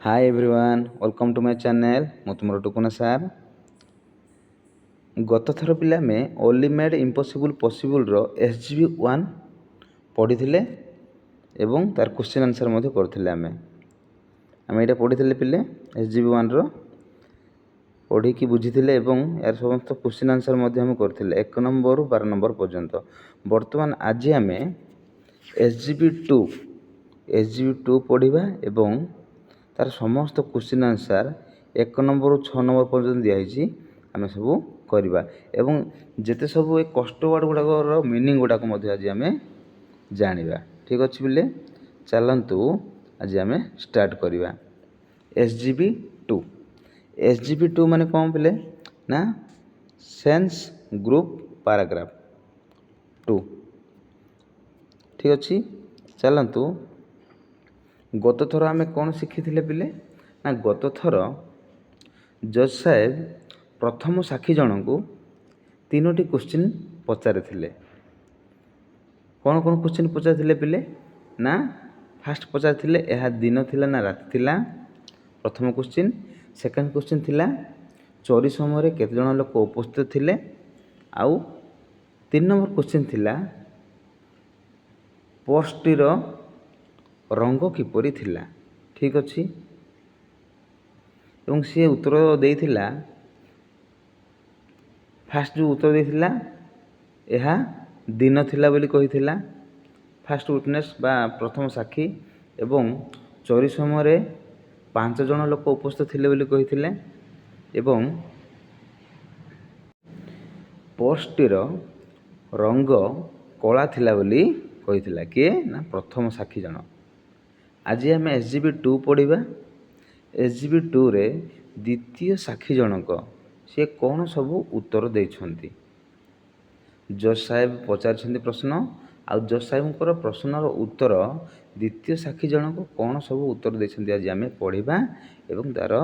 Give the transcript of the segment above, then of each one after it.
Hi everyone welcome to my channel मु तुमर टुकुना सार गत थर पिला में ओनली मेड इम्पॉसिबल पॉसिबल रो एसजीबी 1 पढ़ी एवं तार क्वेश्चन आंसर मध्य करथिले आमे एटा पढ़ी पिले एसजीबी 1 रो पढ़ी की बुझीथिले एवं यार समस्त क्वेश्चन आंसर मध्य हम करथिले 1 नंबर रु 12 नंबर पर्यंत। वर्तमान आज आमे एसजीबी 2 पढ़िबा एवं तार समस्त क्वेश्चन आंसर 1 नंबर रु 6 नंबर पर्यंत दिखाई आम सब करवा एवं जिते सब ए कष्ट वर्ड गुड़ाक मीनिंग गुड़ाक आज आम जाना। ठीक अच्छे बोले चलतु आज आम स्टार्ट करवा। एसजीबी 2 माने कौन बोले ना सेंस ग्रुप पैराग्राफ 2। ठीक अच्छे चलतु गत थर आम कौन शिखी पिले ना गत थर जज साहेब प्रथम साक्षी जन को 3टी क्वेश्चन पचारि कौन कौन क्वेश्चन पचारि पिले ना फास्ट पचारि यह दिन थिला ना राति थिला प्रथम क्वेश्चन। सेकेंड क्वेश्चन थिला चोरी समय केते जन लोक उपस्थित थिले आउ 3 नंबर क्वेश्चन थिला पोस्टटीर रंग किपरि थिला। ठीक अच्छे एवं सी उत्तर देइथिला फास्ट जो उत्तर देइथिला यह दिन थिला बोली कहिथिला फास्ट विटनेस बा प्रथम साक्षी एवं चोरी समय 5 जन लोक उपस्थित थिले बोली कहिथिले एवं पोस्टटीर रंग कला थिला बोली कहिथिला किए ना प्रथम साक्षी जन। आज आम एसजीबी 2 पढ़ा। एसजीबी 2 रे द्वितीय साक्षी जनक सी कौन सब उत्तर देइछंती जज साहेब पचार प्रश्न आ जज साहेब प्रश्नर उत्तर द्वितीय साक्षी जनक कौन सब उत्तर देइछंती आज आम पढ़ा एवं तार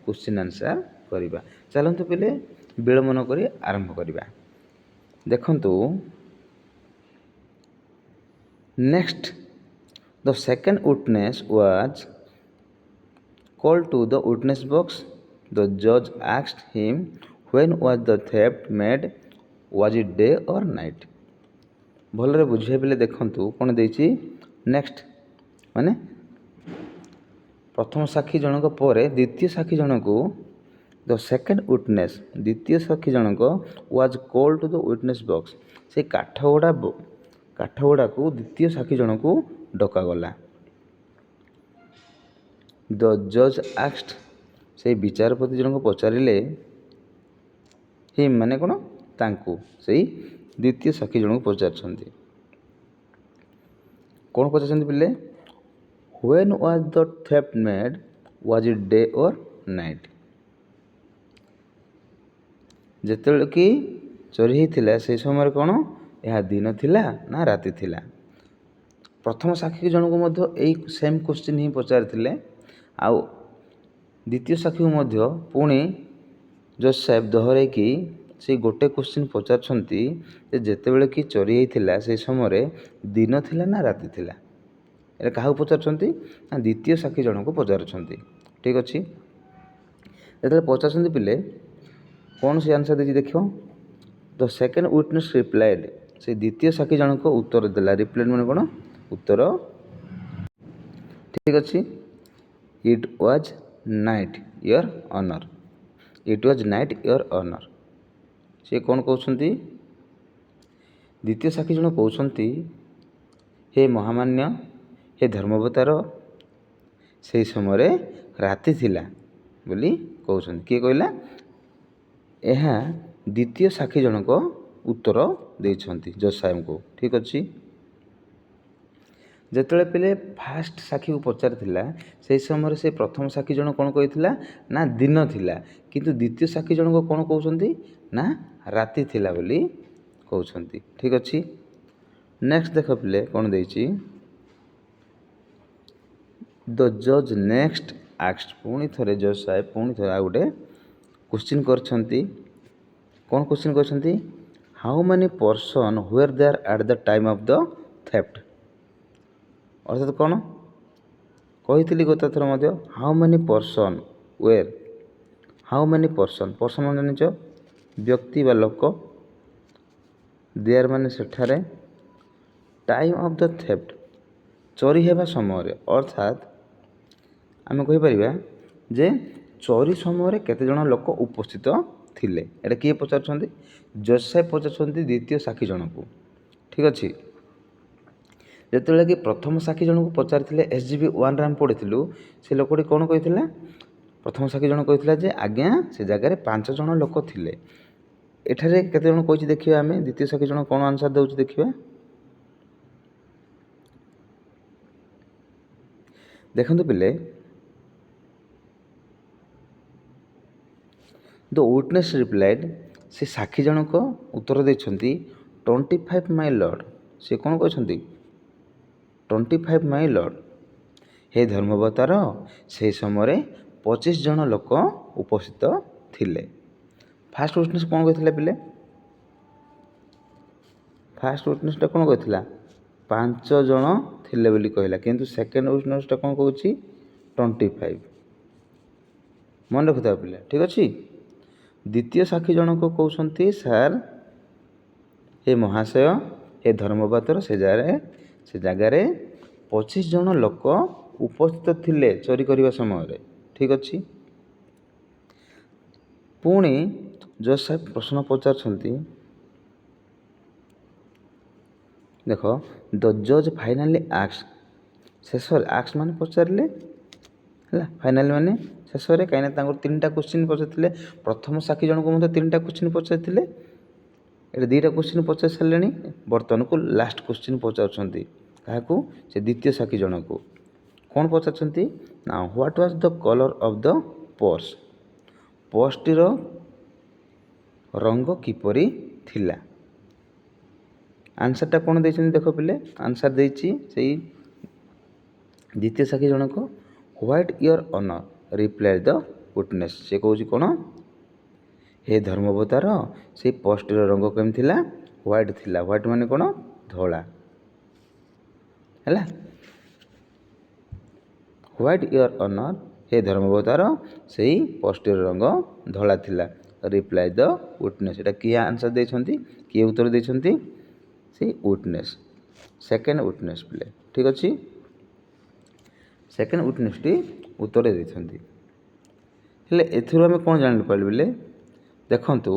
क्वेश्चन आंसर करवा। चलतु पहले विलंब न करी आरंभ करवा। देखंतु next the second witness was called to the witness box. The judge asked him when was the theft made, was it day or night? भलरे बुझे बेले देखंतु कोन देछि नेक्स्ट माने प्रथम साक्षी जनक परे द्वितीय साक्षी जनक द सेकेंड विटनेस द्वितीय साक्षी जनक was called to the witness box से काठगोड़ा को द्वितीय साक्षी जनक डकागला। द जज आस्क्ड से विचारपति जनक पचारे हिम माने कौन तांकु से द्वितीय साक्षी जनक पचार कौन पचार पिले when was the theft made was it day और नाइट जेते कि चोरी होता से समय कौन यह दिन थिला ना राति थिला। प्रथम साक्षी जनक यही सेम क्वेश्चन ही पचारि आउ द्वितीय साक्षी को पुणी जज साहेब दोहरे कि से गोटे क्वेश्चन पचारछंती जेते बेले कि चोरी होता से समय दिन थिला ना राति थिला एटा काहा पचारछंती ना द्वितीय साक्षी जनक को पचारछंती। ठीक अच्छे जेते पचारछंती पिले कौन से आंसर देछि देखो द सेकेंड विटनेस रिप्लाइड से द्वितीय साक्षी जनक उत्तर देला रिप्लाइड माने कौन उत्तर। ठीक अच्छे it was night your honour it was night your honour से कौन कहते द्वितीय साक्षी जन कहते हे महामान्य हे धर्मवतार से समय राति थिला बोली कहते किए कहला यह द्वितीय साक्षी जनक उत्तर देइछंती जज साहेब को। ठीक अच्छे जेतले पहले फास्ट साक्षी को पचार से समय से प्रथम साक्षी जन कौन कही ना दिन थिला किंतु द्वितीय साक्षी जन को कौन कहते ना राति थिला बोली कहते। ठीक अच्छे नेक्स्ट देख पिले कौन देछि द जज नेक्स्ट आस्क्ड पुणी थरे जज साहेब पुणी थरे आ गोटे क्वेश्चन करछंती कौन क्वेश्चन करछंती how many person were there at the time of the theft अर्थात କହିଥିଲି ଗତ ଥର ମଧ୍ୟ how many person were, how many person, person ମାନେ ଜାଣିଛ ବ୍ୟକ୍ତି ବା ଲୋକ, ଦେୟାର ମାନେ ସେଠାରେ, ଟାଇମ୍ ଅଫ୍ ଦ ଥେଫ୍ଟ ଚୋରି ହେବା ସମୟରେ, ଅର୍ଥାତ୍ ଆମେ କହିପାରିବା ଯେ ଚୋରି ସମୟରେ କେତେଜଣ ଲୋକ ଉପସ୍ଥିତ ଥିଲେ। ଏଇଟା କିଏ ପଚାରୁଛନ୍ତି? ଯୋସେଫ୍ ପଚାରୁଛନ୍ତି ଦ୍ୱିତୀୟ ସାକ୍ଷୀ ଜଣକୁ। ଠିକ୍ ଅଛି। ଯେତେବେଳେ କି ପ୍ରଥମ ସାକ୍ଷୀ ଜଣକୁ ପଚାରିଥିଲେ SGB1ରେ ଆମେ ପଢ଼ିଥିଲୁ, ସେ ଲୋକଟି କ'ଣ କହିଥିଲା? ପ୍ରଥମ ସାକ୍ଷୀ ଜଣ କହିଥିଲା ଯେ ଆଜ୍ଞା ସେ ଜାଗାରେ 5 ଜଣ ଲୋକ ଥିଲେ। ଏଠାରେ କେତେ ଜଣ କହିଛି ଦେଖିବା ଆମେ, ଦ୍ୱିତୀୟ ସାକ୍ଷୀ ଜଣ କ'ଣ ଆନ୍ସର୍ ଦେଉଛି ଦେଖିବା। ଦେଖନ୍ତୁ ପିଲେ, ଦ ୱିଟନେସ୍ ରିପ୍ଲାଇଡ୍, ସେ ସାକ୍ଷୀ ଜଣକ ଉତ୍ତର ଦେଇଛନ୍ତି 25 ମାଇ ଲର୍ଡ଼। ସେ କ'ଣ କହିଛନ୍ତି? 25 ମାଇ ଲର୍ଡ଼। ହେ ଧର୍ମବତାର, ସେହି ସମୟରେ 25 ଜଣ ଲୋକ ଉପସ୍ଥିତ ଥିଲେ। ଫାର୍ଷ୍ଟ ୱିଟନେସ୍ କ'ଣ କହିଥିଲା ପିଲେ? ଫାର୍ଷ୍ଟ ୱିଟନେସ୍ଟା କ'ଣ କହିଥିଲା? 5 ଜଣ ଥିଲେ ବୋଲି କହିଲା, କିନ୍ତୁ ସେକେଣ୍ଡ ୱିଟନେସ୍ଟା କ'ଣ କହୁଛି? 25। ମନେ ରଖିଥାଅ ପିଲେ, ଠିକ୍ ଅଛି। ଦ୍ୱିତୀୟ ସାକ୍ଷୀ ଜଣକ କହୁଛନ୍ତି ସାର୍, ହେ ମହାଶୟ, ହେ ଧର୍ମବତାର, ସେ ଜାଗାରେ 25 ଜଣ ଲୋକ ଉପସ୍ଥିତ ଥିଲେ ଚୋରି କରିବା ସମୟରେ। ଠିକ୍ ଅଛି। ପୁଣି ଯୋସେଫ୍ ପ୍ରଶ୍ନ ପଚାରୁଛନ୍ତି, ଦେଖ, ଦ ଜଜ୍ ଫାଇନାଲି ଆକ୍ସ, ଶେଷରେ ଆକ୍ସ ମାନେ ପଚାରିଲେ ହେଲା, ଫାଇନାଲି ମାନେ ଶେଷରେ, କାହିଁକିନା ତାଙ୍କର 3ଟା କ୍ୱେଶ୍ଚିନ୍ ପଚାରିଥିଲେ। ପ୍ରଥମ ସାକ୍ଷୀ ଜଣଙ୍କୁ ମଧ୍ୟ 3ଟା କ୍ୱେଶ୍ଚିନ୍ ପଚାରିଥିଲେ। ଏଠି 2ଟା କ୍ୱେଶ୍ଚିନ୍ ପଚାରି ସାରିଲେଣି, ବର୍ତ୍ତମାନକୁ ଲାଷ୍ଟ କ୍ୱେଶ୍ଚିନ୍ ପଚାରୁଛନ୍ତି। କାହାକୁ? ସେ ଦ୍ୱିତୀୟ ସାକ୍ଷୀ ଜଣକୁ। କ'ଣ ପଚାରୁଛନ୍ତି ନା, what was the colour of the purse, ପର୍ସଟିର ରଙ୍ଗ କିପରି ଥିଲା? ଆନ୍ସର୍ଟା କ'ଣ ଦେଇଛନ୍ତି ଦେଖ ପିଲେ, ଆନ୍ସର୍ ଦେଇଛି ସେଇ ଦ୍ୱିତୀୟ ସାକ୍ଷୀ ଜଣକ, white your honour replied the witness. ସେ କହୁଛି କ'ଣ? ହେ ଧର୍ମବତାର, ସେଇ ପର୍ସଟିର ରଙ୍ଗ କେମିତି ଥିଲା? ହ୍ୱାଇଟ୍ ଥିଲା। ହ୍ୱାଇଟ୍ ମାନେ କ'ଣ? ଧଳା। ହେଲା, ହ୍ୱାଇଟ୍ ୟୋର୍ ଅନର୍, ହେ ଧର୍ମବତାର, ସେଇ ପର୍ସଟିର ରଙ୍ଗ ଧଳା ଥିଲା। ରିପ୍ଲାଇ ଦ ୱିଟନେସ୍, ଏଇଟା କିଏ ଆନ୍ସର୍ ଦେଇଛନ୍ତି? କିଏ ଉତ୍ତର ଦେଇଛନ୍ତି? ସେଇ ୱିଟନେସ୍, ସେକେଣ୍ଡ ୱିଟନେସ୍ ପିଲେ। ଠିକ୍ ଅଛି। ସେକେଣ୍ଡ ୱିଟନେସ୍ଟି ଉତ୍ତର ଦେଇଛନ୍ତି। ହେଲେ ଏଥିରୁ ଆମେ କ'ଣ ଜାଣିପାରିଲୁ ବୋଲେ, ଦେଖନ୍ତୁ,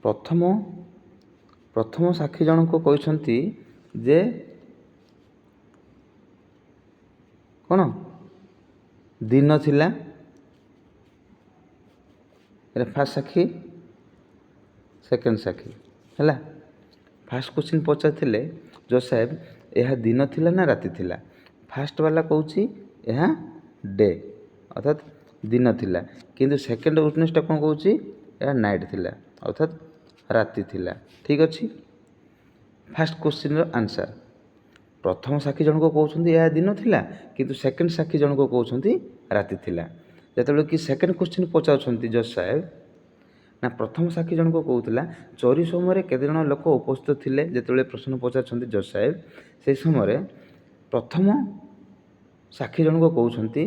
ପ୍ରଥମ ସାକ୍ଷୀ ଜଣକ କହିଛନ୍ତି ଯେ କ'ଣ ଦିନ ଥିଲା। ଏଇଟା ଫାର୍ଷ୍ଟ ସାକ୍ଷୀ, ସେକେଣ୍ଡ ସାକ୍ଷୀ ହେଲା। ଫାର୍ଷ୍ଟ କ୍ୱେଶ୍ଚିନ୍ ପଚାରିଥିଲେ ଯୋସେଫ୍, ଏହା ଦିନ ଥିଲା ନା ରାତି ଥିଲା? ଫାର୍ଷ୍ଟ ବାଲା କହୁଛି ଏହା ଡେ, ଅର୍ଥାତ୍ ଦିନ ଥିଲା। କିନ୍ତୁ ସେକେଣ୍ଡ ୱିଟନେସ୍ଟା କ'ଣ କହୁଛି? ଏହା ନାଇଟ୍ ଥିଲା, ଅର୍ଥାତ୍ ରାତି ଥିଲା। ଠିକ୍ ଅଛି। ଫାର୍ଷ୍ଟ କ୍ୱେଶ୍ଚିନ୍ର ଆନ୍ସର୍, ପ୍ରଥମ ସାକ୍ଷୀ ଜଣକ କହୁଛନ୍ତି ଏହା ଦିନ ଥିଲା, କିନ୍ତୁ ସେକେଣ୍ଡ ସାକ୍ଷୀ ଜଣକ କହୁଛନ୍ତି ରାତି ଥିଲା। ଯେତେବେଳେ କି ସେକେଣ୍ଡ କ୍ୱେଶ୍ଚିନ୍ ପଚାରୁଛନ୍ତି ଯୋସେଫ୍, ନା ପ୍ରଥମ ସାକ୍ଷୀ ଜଣକ କହୁଥିଲା ଚୋରି ସମୟରେ କେତେଜଣ ଲୋକ ଉପସ୍ଥିତ ଥିଲେ। ଯେତେବେଳେ ପ୍ରଶ୍ନ ପଚାରୁଛନ୍ତି ଯୋସେଫ୍, ସେହି ସମୟରେ ପ୍ରଥମ ସାକ୍ଷୀ ଜଣକ କହୁଛନ୍ତି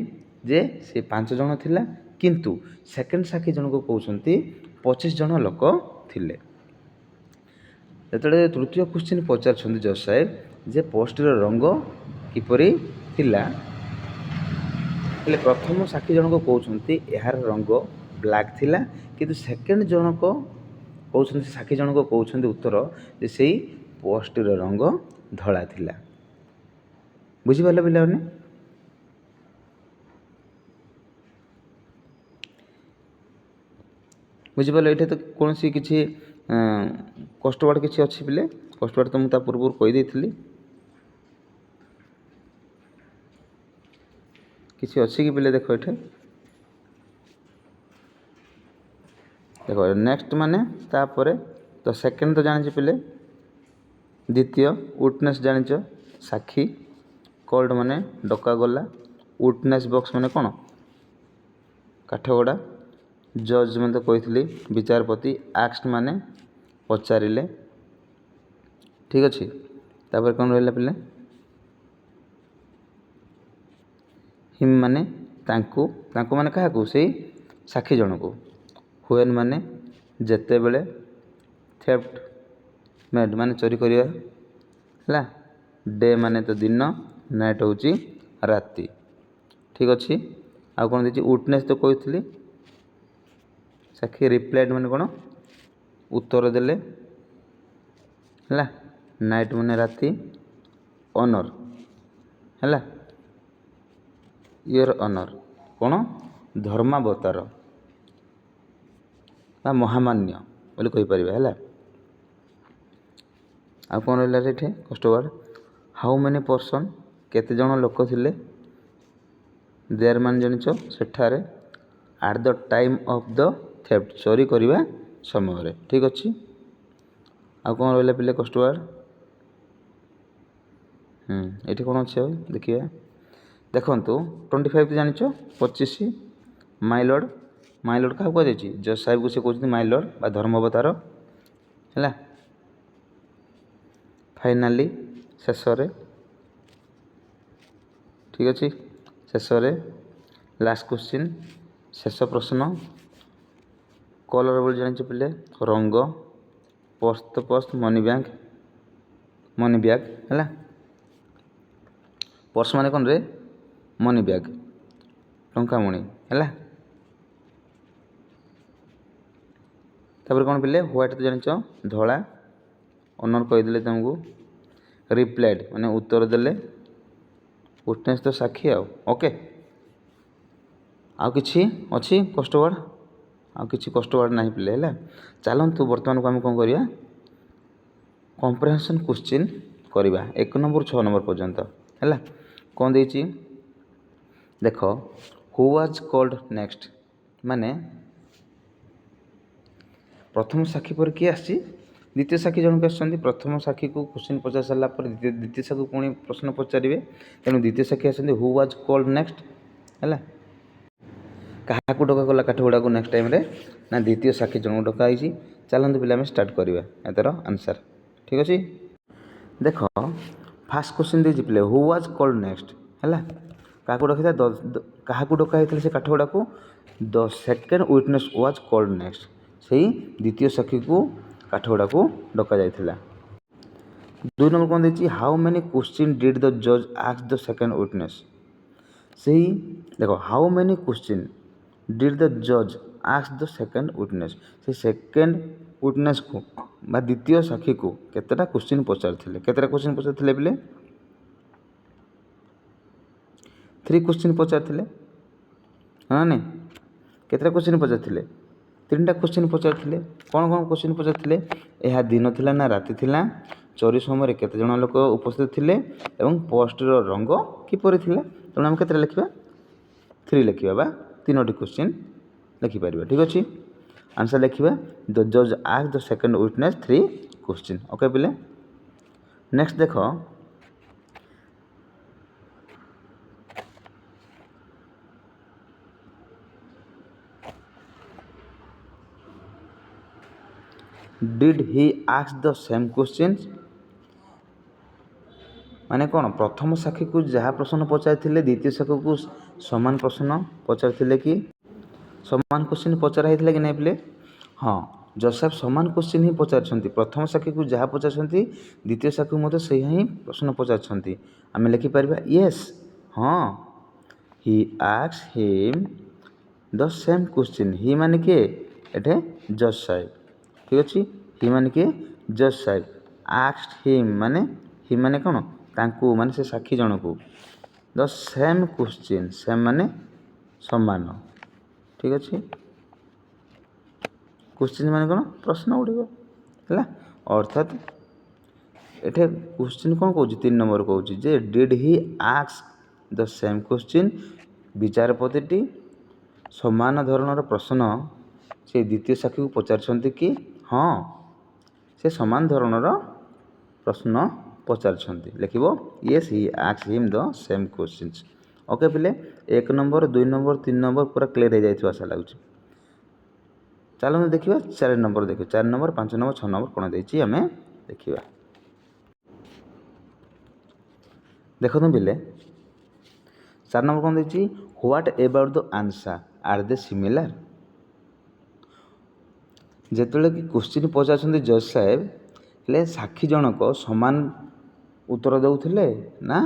ଯେ ସେ 5 ଜଣ ଥିଲା, କିନ୍ତୁ ସେକେଣ୍ଡ ସାକ୍ଷୀ ଜଣକ କହୁଛନ୍ତି 25 ଜଣ ଲୋକ ଥିଲେ। ଯେତେବେଳେ ତୃତୀୟ କ୍ୱେଶ୍ଚିନ୍ ପଚାରୁଛନ୍ତି ଯୋସେଫ୍ ଯେ ପର୍ସଟିର ରଙ୍ଗ କିପରି ଥିଲା, ହେଲେ ପ୍ରଥମ ସାକ୍ଷୀ ଜଣକ କହୁଛନ୍ତି ଏହାର ରଙ୍ଗ ବ୍ଲାକ୍ ଥିଲା, କିନ୍ତୁ ସେକେଣ୍ଡ ଜଣକ କହୁଛନ୍ତି, ସାକ୍ଷୀ ଜଣକ କହୁଛନ୍ତି ଉତ୍ତର ଯେ ସେଇ ପର୍ସଟିର ରଙ୍ଗ ଧଳା ଥିଲା। ବୁଝିପାରିଲ ପିଲାମାନେ? ବୁଝିପାରିଲ? ଏଇଠି ତ କୌଣସି କିଛି କଷ୍ଟୱାର୍ଡ଼ କିଛି ଅଛି ପିଲେ? କଷ୍ଟୱାର୍ଡ଼ ତ ମୁଁ ତା ପୂର୍ବରୁ କହିଦେଇଥିଲି। କିଛି ଅଛି କି ପିଲେ? ଦେଖ ଏଠି, ଦେଖ ନେକ୍ସଟ ମାନେ ତାପରେ ତ ସେକେଣ୍ଡ ତ ଜାଣିଛ ପିଲେ, ଦ୍ୱିତୀୟ ୱିଟନେସ୍ ଜାଣିଛ, ସାକ୍ଷୀ, କଲ୍ଡ ମାନେ ଡକାଗଲା, ୱିଟନେସ୍ ବକ୍ସ ମାନେ କ'ଣ? କାଠଗଡ଼ା, ଜଜ୍ ମାନେ ତ କହିଥିଲି ବିଚାରପତି, ଆକ୍ସଡ୍ ମାନେ ପଚାରିଲେ। ଠିକ୍ ଅଛି। ତାପରେ କ'ଣ ରହିଲା ପିଲେ? ହିମ୍ ମାନେ ତାଙ୍କୁ, ତାଙ୍କୁ ମାନେ କାହାକୁ, ସେଇ ସାକ୍ଷୀ ଜଣକୁ। ହୁଏନ୍ ମାନେ ଯେତେବେଳେ, ଥେଫ୍ଟ ମେଡ୍ ମାନେ ଚୋରି କରିବା ହେଲା, ଡେ ମାନେ ତ ଦିନ, ନାଇଟ୍ ହେଉଛି ରାତି। ଠିକ୍ ଅଛି। ଆଉ କ'ଣ ଦେଇଛି, ୱିଟନେସ୍ ତ କହିଥିଲି, ସାକ୍ଷୀ। ରିପ୍ଲାଏଡ୍ ମାନେ କ'ଣ, ଉତ୍ତର ଦେଲେ ହେଲା, ନାଇଟ୍ ମାନେ ରାତି, ଅନର୍ ହେଲା, ୟୋର୍ ଅନର୍ କ'ଣ, ଧର୍ମାବତାର ବା ମହାମାନ୍ୟ ବୋଲି କହିପାରିବା ହେଲା। ଆଉ କ'ଣ ରହିଲା ଏଠି first word, how many person କେତେଜଣ ଲୋକ ଥିଲେ, ଦେୟାର ମାନେ ଜାଣିଛ ସେଠାରେ, at the time of the theft ଚୋରି କରିବା ସମୟରେ। ଠିକ୍ ଅଛି। ଆଉ କ'ଣ ରହିଲା ପିଲେ ଫାର୍ଷ୍ଟ ୱାର୍ଡ଼, ଏଠି କ'ଣ ଅଛି ଆଉ ଦେଖିବା। ଦେଖନ୍ତୁ 25 ତ ଜାଣିଛ 25, ମାଇ ଲର୍ଡ଼, ମାଇ ଲର୍ଡ଼ କାହାକୁ କୁହାଯାଇଛି, ଜଜ୍ ସାହେବକୁ ସେ କହୁଛନ୍ତି ମାଇ ଲର୍ଡ଼ ବା ଧର୍ମାବତାର ହେଲା। ଫାଇନାଲି ଶେଷରେ, ଠିକ୍ ଅଛି, ଶେଷରେ। ଲାଷ୍ଟ କ୍ୱେଶ୍ଚିନ୍ ଶେଷ ପ୍ରଶ୍ନ। କଲର୍ ବୋଲି ଜାଣିଛ ପିଲେ, ରଙ୍ଗ। ପର୍ସ ତ purse, money bag, money bag ହେଲା। ପର୍ସ ମାନେ କ'ଣ ରେ, ମନି ବ୍ୟାଗ, ଟଙ୍କାମଣି ହେଲା। ତାପରେ କ'ଣ ପିଲେ, ହ୍ୱାଇଟ୍ ତ ଜାଣିଛ ଧଳା, ଅନର୍ କହିଦେଲେ ତୁମକୁ। ରିପ୍ଲାଏଡ୍ ମାନେ ଉତ୍ତର ଦେଲେ, ୱିଟନେସ୍ ତ ସାକ୍ଷୀ ଆଉ। ଓକେ। ଆଉ କିଛି ଅଛି କଷ୍ଟ ୱାର୍ଡ଼, ଆଉ କିଛି କଷ୍ଟ ୱାର୍ଡ଼ ନାହିଁ ପିଲେ ହେଲା। ଚାଲନ୍ତୁ ବର୍ତ୍ତମାନକୁ ଆମେ କ'ଣ କରିବା, କମ୍ପ୍ରେହେନ୍ସନ୍ କ୍ୱେଶ୍ଚିନ୍ କରିବା 1 ନମ୍ବର 6 ନମ୍ବର ପର୍ଯ୍ୟନ୍ତ ହେଲା। କ'ଣ ଦେଇଛି ଦେଖ, ହୁ ୱାଜ୍ କଲ୍ଡ ନେକ୍ସଟ ମାନେ ପ୍ରଥମ ସାକ୍ଷୀ ପରେ କିଏ ଆସିଛି, ଦ୍ୱିତୀୟ ସାକ୍ଷୀ ଜଣକୁ ଆସିଛନ୍ତି। ପ୍ରଥମ ସାକ୍ଷୀକୁ କ୍ୱେଶ୍ଚିନ୍ ପଚାରି ସାରିଲା ପରେ ଦ୍ୱିତୀୟ ସାକ୍ଷୀକୁ ପୁଣି ପ୍ରଶ୍ନ ପଚାରିବେ, ତେଣୁ ଦ୍ୱିତୀୟ ସାକ୍ଷୀ ଆସିଛନ୍ତି। ହୁ ୱାଜ୍ କଲ୍ଡ ନେକ୍ସଟ ହେଲା, କାହାକୁ ଡକାଗଲା କାଠଗୋଡ଼ାକୁ ନେକ୍ସଟ ଟାଇମ୍ରେ, ନା ଦ୍ୱିତୀୟ ସାକ୍ଷୀ ଜଣକୁ ଡକା ହେଇଛି। ଚାଲନ୍ତୁ ପିଲା ଆମେ ଷ୍ଟାର୍ଟ କରିବା ଏଥର ଆନ୍ସର୍। ଠିକ୍ ଅଛି। ଦେଖ ଫାର୍ଷ୍ଟ କ୍ୱେଶ୍ଚିନ୍ ଦେଇଛି ପିଲେ, ହୁ ୱାଜ୍ କଲ୍ଡ ନେକ୍ସଟ ହେଲା, କାହାକୁ ଡକାଇଥିଲା, କାହାକୁ ଡକା ହେଇଥିଲା ସେ କାଠଗୋଡ଼ାକୁ, the second witness was called next, ସେଇ ଦ୍ୱିତୀୟ ସାକ୍ଷୀକୁ କାଠଗୋଡ଼ାକୁ ଡକାଯାଇଥିଲା। 2 ନମ୍ବର କ'ଣ ଦେଇଛି, how many question did the ଜଜ୍ ଆସ୍କ ଦ ସେକେଣ୍ଡ ୱିଟନେସ୍, ସେଇ ଦେଖ how many question did the ଜଜ୍ ଆସ୍କ ଦ ସେକେଣ୍ଡ ୱିଟନେସ୍, ସେଇ ସେକେଣ୍ଡ ୱିଟନେସ୍କୁ ବା ଦ୍ୱିତୀୟ ସାକ୍ଷୀକୁ କେତେଟା କ୍ୱେଶ୍ଚିନ୍ ପଚାରିଥିଲେ। କେତେଟା କ୍ୱେଶ୍ଚିନ୍ ପଚାରିଥିଲେ ପିଲେ, 3 କ୍ୱେଶ୍ଚିନ୍ ପଚାରିଥିଲେ ହଁ ନାଇଁ। କେତେଟା କ୍ୱେଶ୍ଚିନ୍ ପଚାରିଥିଲେ, 3ଟା କ୍ୱେଶ୍ଚିନ୍ ପଚାରିଥିଲେ। କ'ଣ କ'ଣ କ୍ୱେଶ୍ଚିନ୍ ପଚାରିଥିଲେ, ଏହା ଦିନ ଥିଲା ନା ରାତି ଥିଲା, ଚୋରି ସମୟରେ କେତେଜଣ ଲୋକ ଉପସ୍ଥିତ ଥିଲେ, ଏବଂ ପୋଷ୍ଟର ରଙ୍ଗ କିପରି ଥିଲା। ତେଣୁ ଆମେ କେତେଟା ଲେଖିବା, 3 ଲେଖିବା ବା 3ଟି କ୍ୱେଶ୍ଚିନ୍ ଲେଖିପାରିବା। ଠିକ୍ ଅଛି। ଆନ୍ସର୍ ଲେଖିବା, ଦ ଜଜ୍ ask the second witness 3 question. Okay ପିଲେ। ନେକ୍ସଟ ଦେଖ, did he ask the same questions ମାନେ କ'ଣ, ପ୍ରଥମ ସାକ୍ଷୀକୁ ଯାହା ପ୍ରଶ୍ନ ପଚାରିଥିଲେ ଦ୍ୱିତୀୟ ସାକ୍ଷୀକୁ ସମାନ ପ୍ରଶ୍ନ ପଚାରିଥିଲେ କି, ସମାନ କ୍ୱେଶ୍ଚିନ୍ ପଚରା ହେଇଥିଲା କି ନାହିଁ ପିଲେ। ହଁ, ଜୋସେଫ୍ ସମାନ କ୍ୱେଶ୍ଚିନ୍ ହିଁ ପଚାରିଛନ୍ତି। ପ୍ରଥମ ସାକ୍ଷୀକୁ ଯାହା ପଚାରିଛନ୍ତି ଦ୍ୱିତୀୟ ସାକ୍ଷୀକୁ ମଧ୍ୟ ସେଇଆ ହିଁ ପ୍ରଶ୍ନ ପଚାରିଛନ୍ତି। ଆମେ ଲେଖିପାରିବା ୟେସ୍, ହଁ, ହି ask him the same question. ହି ମାନେ କିଏ, ଏଠି ଜଜ୍ ସାହେବ। ଠିକ୍ ଅଛି। ହି ମାନେ କିଏ, ଜଜ୍ ସାହେବ। ଆସ୍କ ହିମ୍ ମାନେ, ହି ମାନେ କ'ଣ, ତାଙ୍କୁ ମାନେ ସେ ସାକ୍ଷୀ ଜଣକୁ। ଦ ସେମ୍ କ୍ୱେଶ୍ଚିନ୍, ସେମ୍ ମାନେ ସମାନ। ଠିକ୍ ଅଛି। କ୍ୱେଶ୍ଚିନ୍ ମାନେ କ'ଣ, ପ୍ରଶ୍ନ ଗୁଡ଼ିକ ହେଲା। ଅର୍ଥାତ୍ ଏଠି କ୍ୱେଶ୍ଚିନ୍ କ'ଣ କହୁଛି, 3 ନମ୍ବର କହୁଛି ଯେ did he ask the same question, ବିଚାରପତିଟି ସମାନ ଧରଣର ପ୍ରଶ୍ନ ସେ ଦ୍ୱିତୀୟ ସାକ୍ଷୀକୁ ପଚାରିଛନ୍ତି କି, ହଁ, ସେ ସମାନ ଧରଣର ପ୍ରଶ୍ନ ପଚାରିଛନ୍ତି। ଲେଖିବ yes he ask him the same questions. Okay ପିଲେ। 1 ନମ୍ବର 2 ନମ୍ବର 3 ନମ୍ବର ପୁରା କ୍ଲିୟର ହେଇଯାଇଥିବ ଆଶା ଲାଗୁଛି। ଚାଲନ୍ତୁ ଦେଖିବା 4 ନମ୍ବର ଦେଖିବା, 4 ନମ୍ବର 5 ନମ୍ବର 6 ନମ୍ବର କ'ଣ ଦେଇଛି ଆମେ ଦେଖିବା। ଦେଖନ୍ତୁ ପିଲେ चार नंबर कौन देखिए what about the answer are they similar जेतले कि क्वेश्चन पचार जज साहेब हेले साक्षी जनक समान उत्तर दौले ना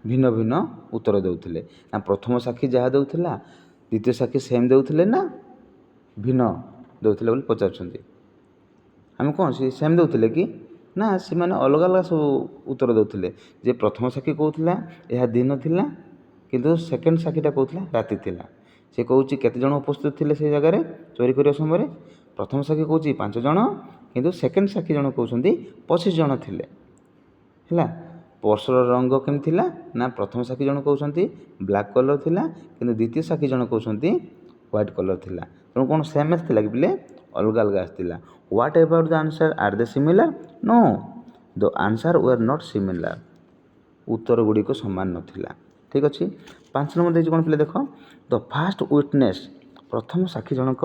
भिन्न भिन्न उत्तर दौले ना प्रथम साक्षी जहाँ दौला द्वितीय साक्षी सेम दौले ना भिन्न दौले बोली पचार आम कौन सी सेम दौले कि ना से मैंने अलग अलग सब उत्तर दौले जे प्रथम साक्षी कहला यह दिन थिला किंतु सेकेंड साक्षीटा कहला राति थिला से कौच केते जन उपस्थित थे से जगार चोरी करने समय प्रथम साक्षी कौच 5 जन किंतु सेकेंड साक्षी जन कहते 25 जन थिले है पर्सर रंग केम थिला ना प्रथम साक्षी जन कहते ब्लैक कलर थिला किंतु द्वितीय साक्षी जन कहते व्हाइट कलर थिला तेणु कौन सेम आसला कि बोले अलग अलग आसला what about the answer are they similar no the answer were not similar उत्तर गुड़िक सामान नथिला ठीक अच्छे 5 नंबर देखिए कौन पे देख द फास्ट विटनेस प्रथम साक्षी जनक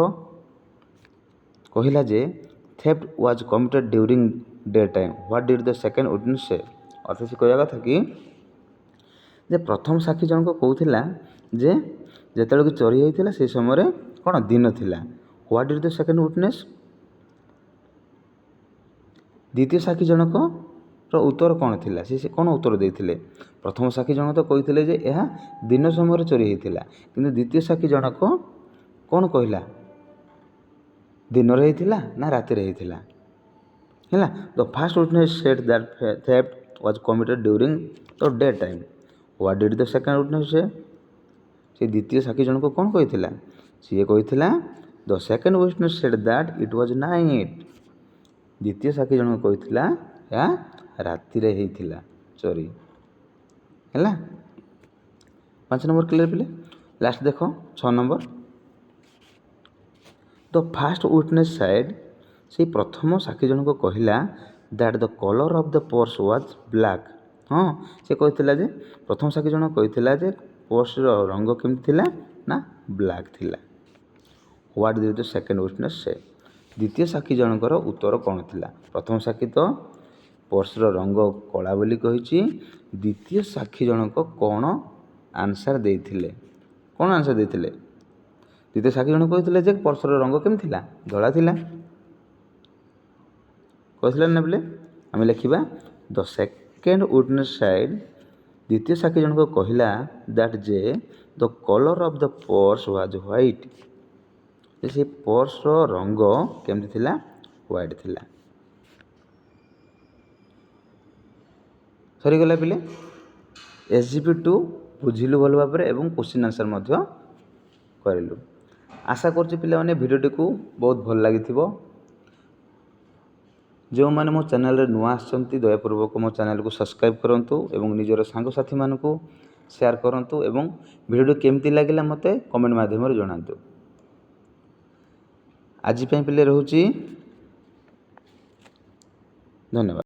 कहला जे theft was committed during day time what did the second witness say अर्थात से कहवा कथा कि जे प्रथम साक्षी जनक कहला जे जेतले कि चोरी होता से समय कौन दिन थिला what did the second witness द्वितीय साक्षी जनक उत्तर कौन थिला से कौन उत्तर देते प्रथम साक्षी जनक तो कहते जे यह दिन समय चोरी होता कि द्वितीय साक्षी जनक कौन कहला दिन होता ना राति होता है the fast witness said that theft was committed during the day time what did the second witness से द्वितीय साक्षी जनक कौन कहला सी कहला the second witness said that it was night द्वितीय साक्षी जनक कहला या राति होता चोरी है 5 नंबर क्लियर पिले लास्ट देख 6 number the fast witness side से प्रथम साक्षी जनक कहला that the colour of the purse was black हाँ से कहला जे प्रथम साक्षी जनक कहला जे पर्स रंग केमती थिला ना ब्लैक थिला what did the second witness से द्वितीय साक्षी जनकर उत्तर कौन थिला प्रथम साक्षी तो पर्स रंग कला बोली कही द्वितीय साक्षी जनक कौन आंसर देथिले कौन आंसर देथिले द्वितीय साक्षी जन कहते जे पर्सर रंग केम थिला धला थिला कहला ना बोले आम लिखा द सेकेंड विटनेस साइड द्वितीय साक्षी जनक कहला that J the colour of the purse was white से पर्स रंग केमती थिला व्हाइट थिला सरीगला पिले SGP2 बुझिलु भल भाव एवं क्वेश्चन आंसर करूँ आशा करुँच पे भिडियोटी को बहुत भल लगी जो मैंने मो चैनल रे नुआ आसछंती दयापूर्वक मो चैनल को सब्सक्राइब करंतु एवं निजर सांगसाथी मानक शेयर करंतु एवं भिडियोटी केमती लगिला मते कमेंट माध्यम जणांतु आज पे रोची धन्यवाद।